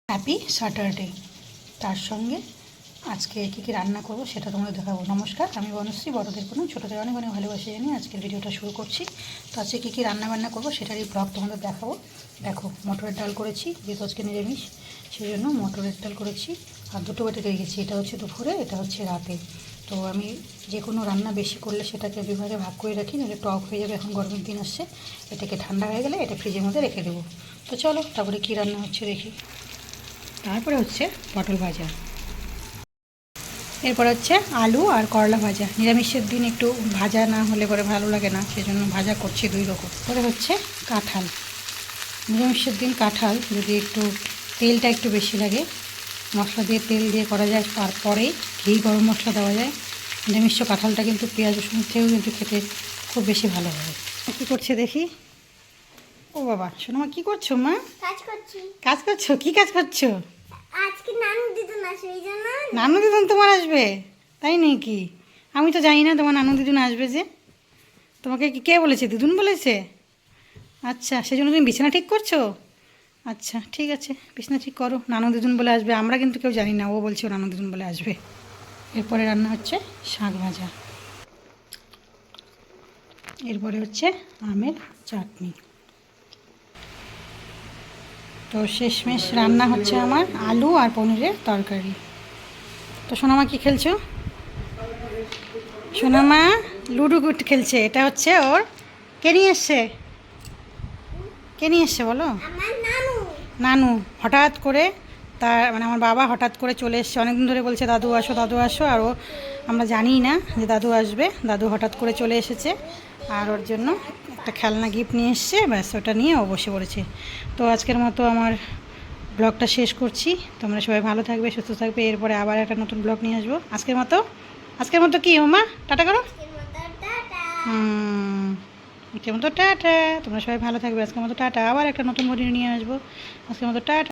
Happy Saturday. তার সঙ্গে আজকে কী কী রান্না করব সেটা তোমাদের দেখাবো। নমস্কার, আমি বনশ্রী, বড়দের কোনো ছোটোদের অনেক অনেক ভালোবাসা জানিয়ে আজকের ভিডিওটা শুরু করছি। তো আজকে কী কী রান্না করব সেটারই ব্লগ তোমাদের দেখাবো। দেখো, মটরের ডাল করেছি, যেহেতু আজকে নিরামিষ সেই জন্য মটরের ডাল করেছি। আর দুটো বেটে রেখেছি, এটা হচ্ছে দুপুরে, এটা হচ্ছে রাতে। তো আমি যে কোনো রান্না বেশি করলে সেটাকে দুভাগে ভাগ করে রাখি, নাহলে টক হয়ে যাবে। এখন গরমের দিন আসছে, এটাকে ঠান্ডা হয়ে গেলে এটা ফ্রিজের মধ্যে রেখে দেবো। তো চলো তারপরে কী রান্না হচ্ছে দেখি। তারপরে হচ্ছে পটল ভাজা, এরপর হচ্ছে আলু আর করলা ভাজা। নিরামিষের দিন একটু ভাজা না হলে পরে ভালো লাগে না, সেজন্য ভাজা করছি দুই রকম। পরে হচ্ছে কাঁঠাল। নিরামিষের দিন কাঁঠাল যদি একটু তেলটা একটু বেশি লাগে, মশলা দিয়ে তেল দিয়ে করা যায়, তারপরেই ঘি গরম মশলা দেওয়া যায়। নিরামিষ কাঁঠালটা কিন্তু পেঁয়াজ রসুন থেকেও কিন্তু খেতে খুব বেশি ভালো হয়। কী করছে দেখি। ও বাবা, শোনো মা, কী করছো মা? কাজ করছি। কাজ করছো? কী কাজ করছো? আজকে নানু দিদুন আসবে, এই জন্য। নানু দিদুন তোমার আসবে? তাই নাকি? আমি তো জানি না তোমার নানু দিদুন আসবে যে। তোমাকে কি কে বলেছে? দিদুন বলেছে? আচ্ছা, সেই জন্য তুমি বিছানা ঠিক করছো? আচ্ছা ঠিক আছে, বিছানা ঠিক করো। নানু দিদুন বলে আসবে, আমরা কিন্তু কেউ জানি না, ও বলছে ও নানু দিদুন বলে আসবে। এরপরে রান্না হচ্ছে শাক ভাজা, এরপরে হচ্ছে আমের চাটনি। তো শেষমেশ রান্না হচ্ছে আমার আলু আর পনিরের তরকারি। তো সোনামা কি খেলছো? সোনামা লুডো খেলছে। এটা হচ্ছে ওর, কে নিয়ে এসছে? কে নিয়ে এসছে বলো? আমার নানু। নানু হঠাৎ করে, তার মানে আমার বাবা হঠাৎ করে চলে এসছে। অনেকদিন ধরে বলছে দাদু আসো দাদু আসো, আর ও, আমরা জানিই না যে দাদু আসবে। দাদু হঠাৎ করে চলে এসেছে, আর ওর জন্য একটা খেলনা গিফট নিয়ে এসছে, ব্যাস ওটা নিয়ে ও বসে পড়েছে। তো আজকের মতো আমার ব্লগটা শেষ করছি। তোমরা সবাই ভালো থাকবে, সুস্থ থাকবে। এরপরে আবার একটা নতুন ব্লগ নিয়ে আসবো। আজকের মতো কি ওমা, টাটা করো। আজকের মতো টাটা। তোমরা সবাই ভালো থাকবে। আজকের মতো টাটা। আবার একটা নতুন ভিডিও নিয়ে আসবো। আজকের মতো টাটা।